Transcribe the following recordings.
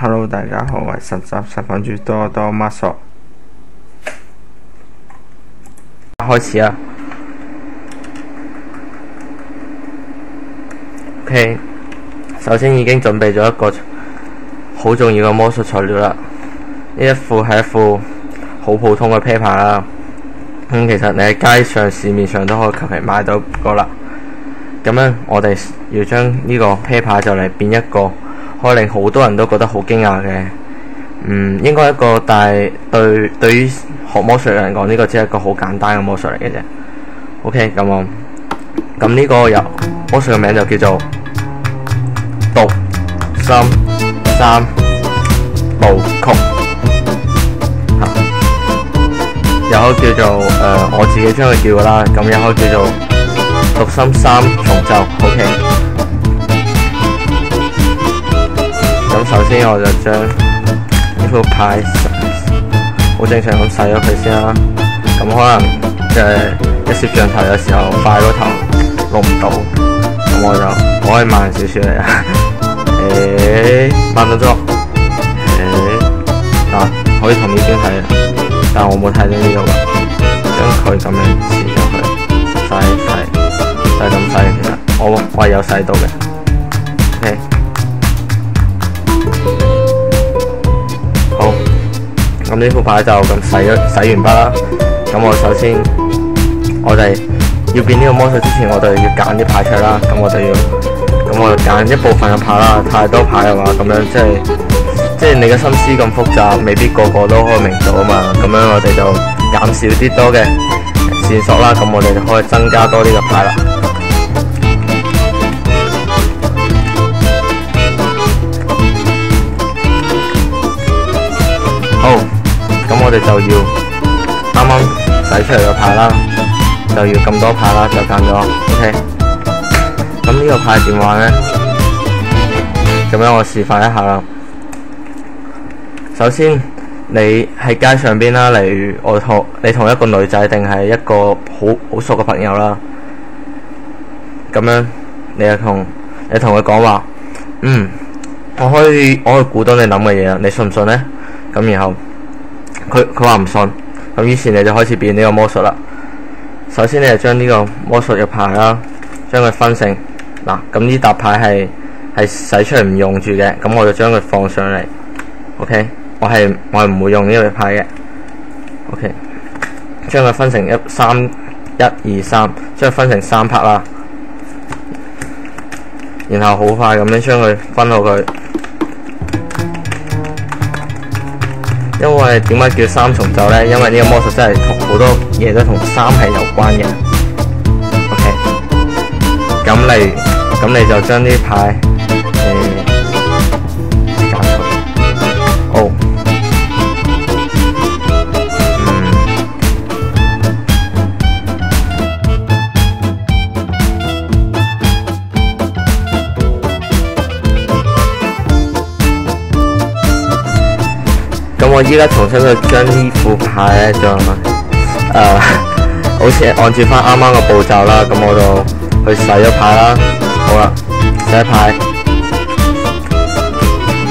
Hello， 大家好，我係實習實況主多多 Marshall。開始啦。OK， 首先已經準備咗一個好重要嘅魔術材料啦。呢一副係一副好普通嘅啤牌啦。其實你喺街上市面上都可以求其買到個啦。咁樣我哋要將呢個啤牌就嚟變一個可以令好多人都覺得好驚訝嘅，應該一個，但係對於學魔術嘅人講，呢個只係一個好簡單嘅魔術嚟嘅啫。OK， 咁呢個魔術嘅名就叫做讀心三部曲，又可以叫做我自己將佢叫㗎啦，咁又可以叫做讀心三重奏。OK。咁首先我就將呢副牌好正常咁洗咗佢先啦。咁可能一攝像頭有時候快過頭錄唔到，咁我可以慢少少嚟啊。慢到咗。可以從呢邊睇，但我冇睇到呢度㗎。將佢咁樣切入去，洗咁洗，其實我係有洗到嘅。OK。好，咁呢副牌就咁洗完畢啦。咁我哋要變呢個魔術之前，我哋要揀啲牌出啦。咁我就揀一部分嘅牌啦。太多牌嘅話，咁樣即係你嘅心思咁複雜，未必個個都可以明到啊嘛。咁樣我哋就減少啲多嘅線索啦。咁我哋就可以增加多啲嘅牌啦。好，咁我哋就要啱啱洗出嚟嘅牌啦，就要咁多牌啦，就揀咗。OK， 咁呢個牌點玩呢？咁樣我示範一下啦。首先你喺街上邊啦，例如你同一個女仔定係一個好熟嘅朋友啦，咁樣你同佢講話，我可以估到你諗嘅嘢啊，你信唔信呢？咁然後佢話唔信，咁於是你就開始變呢個魔術啦。首先你就將呢個魔術嘅牌啦，將佢分成嗱，咁呢沓牌係洗出嚟唔用住嘅，咁我就將佢放上嚟。OK， 我係唔會用呢個牌嘅。OK， 將佢分成1、2、3，將佢分成3 part 啦，然後好快咁樣將佢分好佢。因為點解叫三重奏呢？因為呢個魔術真係同好多嘢都同3係有關嘅。OK， 咁你就將啲牌揀佢。好，咁我依家重新去將呢副牌咧，就好似按照翻啱啱個步驟啦。咁我就去洗咗牌啦。好啦，洗咗牌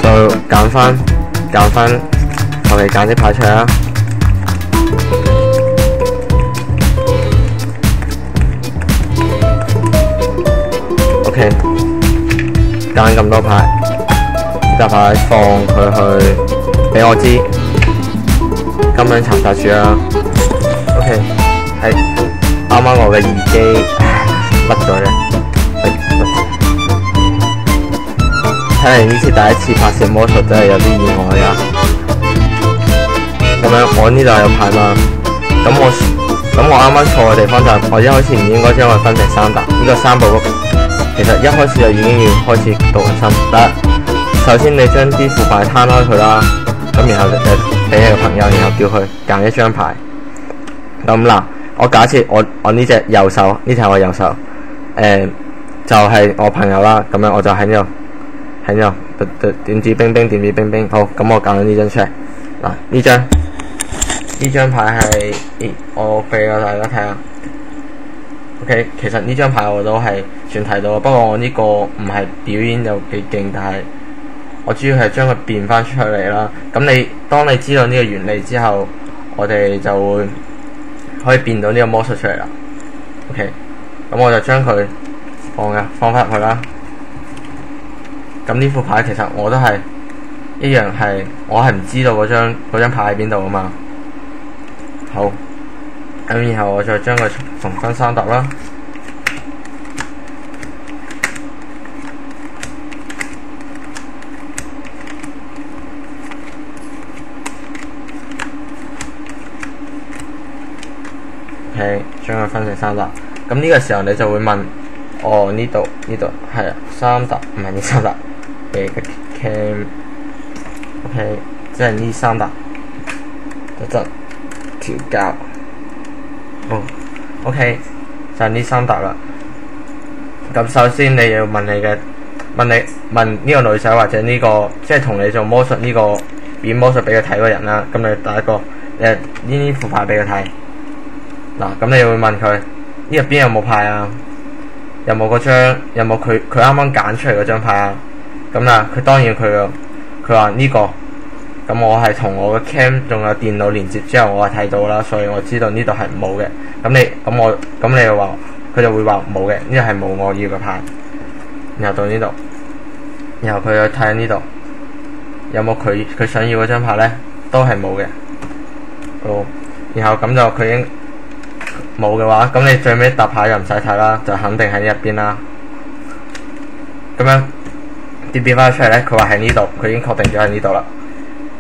就揀翻，求其揀啲牌出嚟啦。OK， 揀咁多牌，呢沓牌放佢去。俾我知，咁樣查實住啦。OK， 係啱啱我嘅耳機甩咗啫。睇嚟呢次第一次拍攝魔術真係有啲意外㗎。咁樣我呢度有牌嘛？咁我啱啱錯嘅地方就係我一開始唔應該將佢分成3沓。呢個3部曲其實一開始就已經要開始讀心。首先你將啲副牌攤開佢啦。咁然後就俾你個朋友，然後叫佢揀一張牌。咁嗱，我假設我呢隻右手，呢隻係我右手，就係我朋友啦。咁樣我就喺呢度點指兵兵。好，咁我揀咗呢張出嚟。嗱，呢張牌係我俾咗大家睇下。OK， 其實呢張牌我都係算睇到，不過我呢個唔係表演有幾勁，但係我主要係將佢變翻出嚟啦。咁當你知道呢個原理之後，我哋就會可以變到呢個魔術出嚟啦。OK， 咁我就將佢放翻入去啦。咁呢副牌其實我都係一樣係，我係唔知道嗰張牌喺邊度啊嘛。好，咁然後我再將佢重新三疊啦。OK， 將佢分成三疊。咁呢個時候你就會問，哦，呢度係啊，三疊唔係呢三疊嘅 cam。OK， 即係呢三疊就執調校。哦 ，OK， 就係呢三疊啦。咁首先你要問呢個女仔或者呢個即係同你做魔術呢個演魔術俾佢睇嗰人啦。咁你第一個呢副牌俾佢睇。嗱，咁你會問佢呢入邊有冇牌啊？有冇佢啱啱揀出嚟嗰張牌啊？咁啦，佢當然佢話呢個，咁我係同我嘅 cam 仲有電腦連接之後，我係睇到啦，所以我知道呢度係冇嘅。咁你又話佢就會話冇嘅，呢個係冇我要嘅牌。然後到呢度，然後佢去睇下呢度有冇佢想要嗰張牌咧，都係冇嘅。好，然後咁就佢已經冇嘅話，咁你最尾搭牌就唔使睇啦，就肯定喺呢入邊啦。咁樣點變翻出嚟咧？佢話喺呢度，佢已經確定咗喺呢度啦。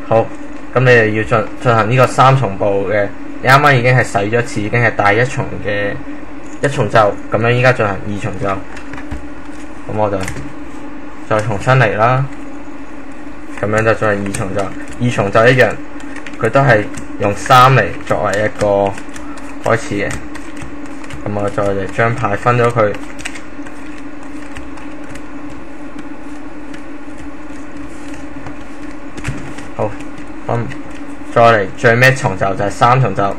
好，咁你哋要進行呢個三重步嘅。你啱啱已經係洗咗一次，已經係第一重嘅一重奏，咁樣依家進行二重奏。咁我就再重新嚟啦。咁樣就進行二重奏。二重奏一樣，佢都係用3嚟作為一個開始嘅。咁我再嚟將牌分咗佢。好，再嚟最尾重奏就係3重奏，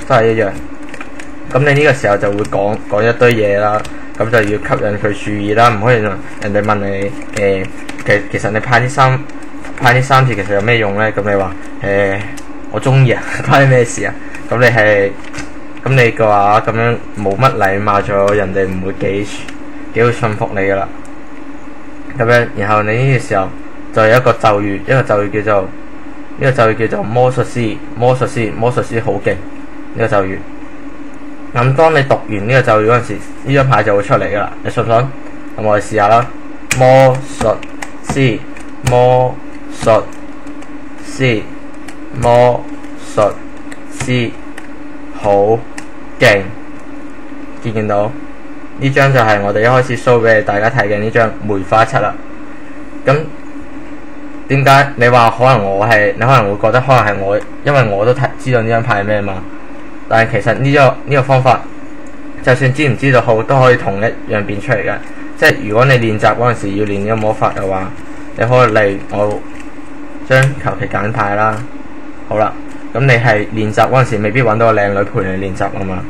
都係一樣。咁你呢個時候就會講一堆嘢啦，咁就要吸引佢注意啦，唔可以人哋問你其實你派呢三次其實有咩用咧？咁你話我中意啊，關你咩事啊？咁你嘅話咁樣冇乜禮貌咗，人哋唔會幾會信服你噶啦。咁樣，然後你呢個時候就有一個咒語，叫做魔術師好勁呢個咒語。咁當你讀完呢個咒語嗰陣時，呢張牌就會出嚟噶啦，你信唔信？咁我哋試下啦。魔術師好勁，見到呢張就係我哋一開始 show 俾大家睇嘅呢張梅花七啦。咁點解你話可能你可能會覺得可能係我，因為我都知道呢張牌係咩嘛？但係其實呢個方法，就算知唔知道好，都可以同一樣變出嚟嘅。即係如果你練習嗰陣時要練呢個魔法嘅話，你可以嚟我將求其揀牌啦。好啦，咁你係練習嗰陣時未必揾到個靚女陪你練習啊嘛。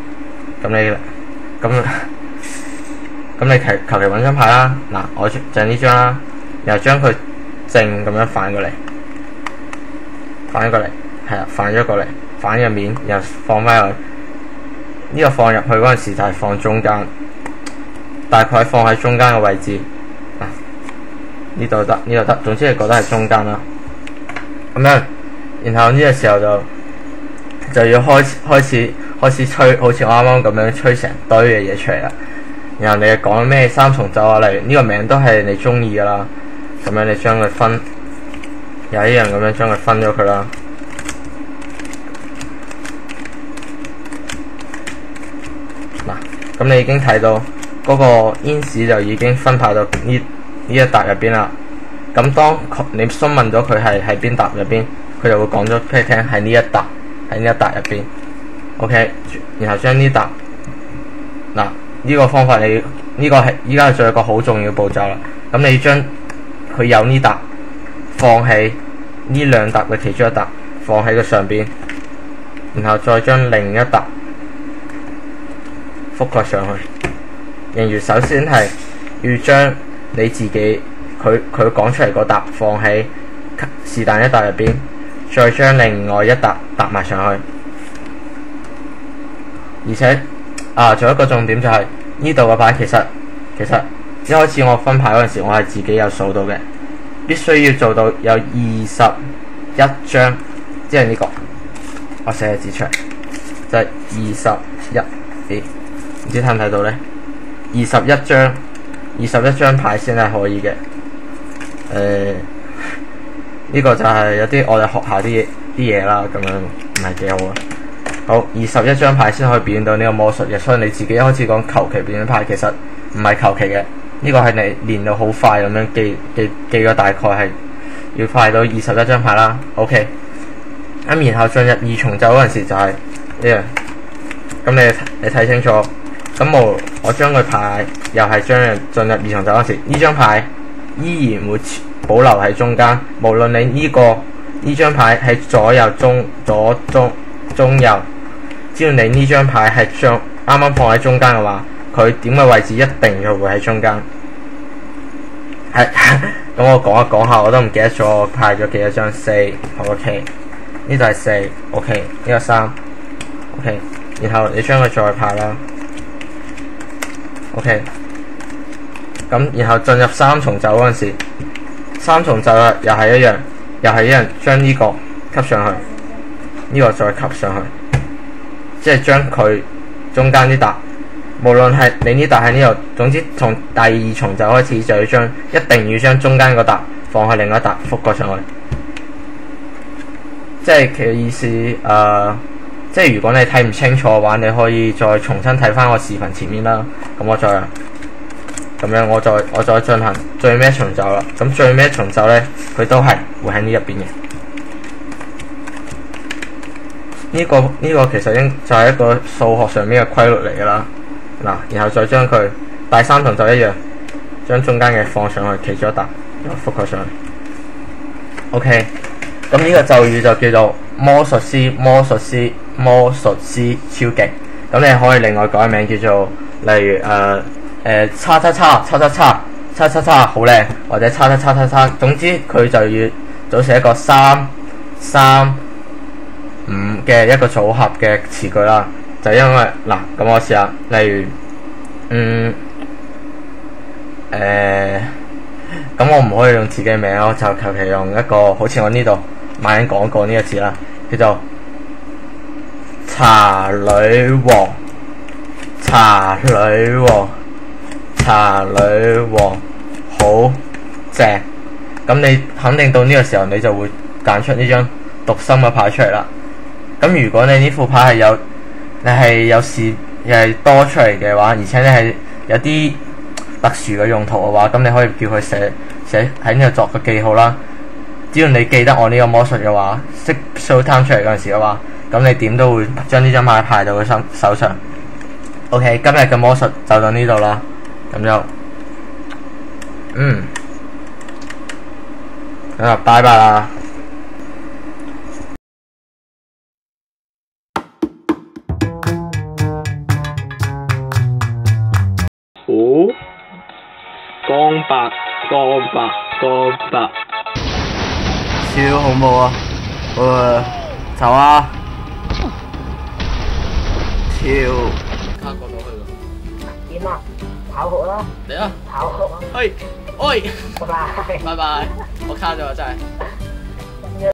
咁你求其揾張牌啦。嗱，我就係呢張啦，然後將佢正咁樣反過嚟，係啊，反咗過嚟，反個面，然後放翻去。呢個放入去嗰陣時就係放中間，大概放喺中間嘅位置。呢度得，總之係覺得係中間啦。咁樣，然後呢個時候就要開始吹，好似我啱啱咁樣吹成堆嘅嘢出嚟啦。然後你講咩三重奏啊，例如呢個名都係你中意噶啦。咁樣你將佢分，又一樣咁樣將佢分咗佢啦。嗱，咁你已經睇到嗰個煙屎就已經分派到呢一笪入邊啦。咁當你詢問咗佢係喺邊笪入邊，佢就會講咗俾你聽喺呢一笪入邊。OK， 然後將呢笪，嗱，呢個方法呢個係依家做一個好重要嘅步驟啦。咁你將佢有呢笪放喺呢兩笪嘅其中一笪放喺個上邊，然後再將另一笪覆蓋上去。例如首先係要將你自己佢講出嚟個沓放喺是但一沓入邊，再將另外一沓搭埋上去。而且仲有一個重點就係呢度嘅牌其實一開始我分牌嗰陣時，我係自己有數到嘅，必須要做到有21張，即係呢個我寫個字出嚟，就係21，唔知睇唔睇到呢？21張牌先係可以嘅。呢個就係有啲我哋學校啲嘢啦，咁樣唔係幾好啊。好，21張牌先可以表現到呢個魔術嘅，所以你自己一開始講求其表演牌，其實唔係求其嘅。呢個係你練到好快咁樣記咗，大概係要快到21張牌啦。OK， 咁然後進入二重奏嗰陣時就係呢樣。咁你睇清楚。咁我將佢牌又係將進入二重奏嗰陣時，呢張牌依然會保留喺中間。無論你呢張牌喺左右中右，只要你呢張牌係啱啱放喺中間嘅話，佢點嘅位置一定要會喺中間。係咁我講一講下，我都唔記得咗我派咗幾多張4。OK， 呢度係4。OK， 呢個3。OK， 然後你將佢再派啦。OK， 咁然後進入三重奏嗰陣時，三重奏又係一樣將呢個吸上去，呢個再吸上去，即係將佢中間啲沓，無論係你呢沓喺呢度，總之從第二重奏開始就要一定要將中間個沓放去另一沓覆過上去。即係其意思即係如果你睇唔清楚嘅話，你可以再重新睇翻個視頻前面啦。咁我再進行最尾一重奏啦。咁最尾一重奏呢，佢都係會喺呢入邊嘅。呢個其實就係一個數學上面嘅規律嚟噶啦。嗱，然後再將佢第三重奏一樣，將中間嘅放上去，其中一沓又覆過上去。OK， 咁呢個咒語就叫做魔術師超勁。咁你可以另外改名叫做，例如叉叉叉好靚，或者叉。總之佢就要組成一個3、3、5嘅一個組合嘅詞句啦。就因為嗱，咁我試下，例如咁我唔可以用自己名咯，就求其用一個好似我呢度買緊廣告呢個字啦，叫做茶女王，好正。咁你肯定到呢個時候，你就會揀出呢張讀心嘅牌出嚟啦。咁如果你呢副牌係有事又係多出嚟嘅話，而且你係有啲特殊嘅用途嘅話，咁你可以叫佢寫喺呢度作個記號啦。只要你記得我呢個魔術嘅話，識 show time 出嚟嗰陣時嘅話，咁你點都會將呢張牌排到佢手上。OK， 今日嘅魔術就到呢度啦，咁就拜拜啦。光白，超恐怖啊！走啊！超卡過到去咯。點啊？跑酷啦！嚟啊！跑酷啊！喂，拜拜。拜拜，我卡咗啊真係。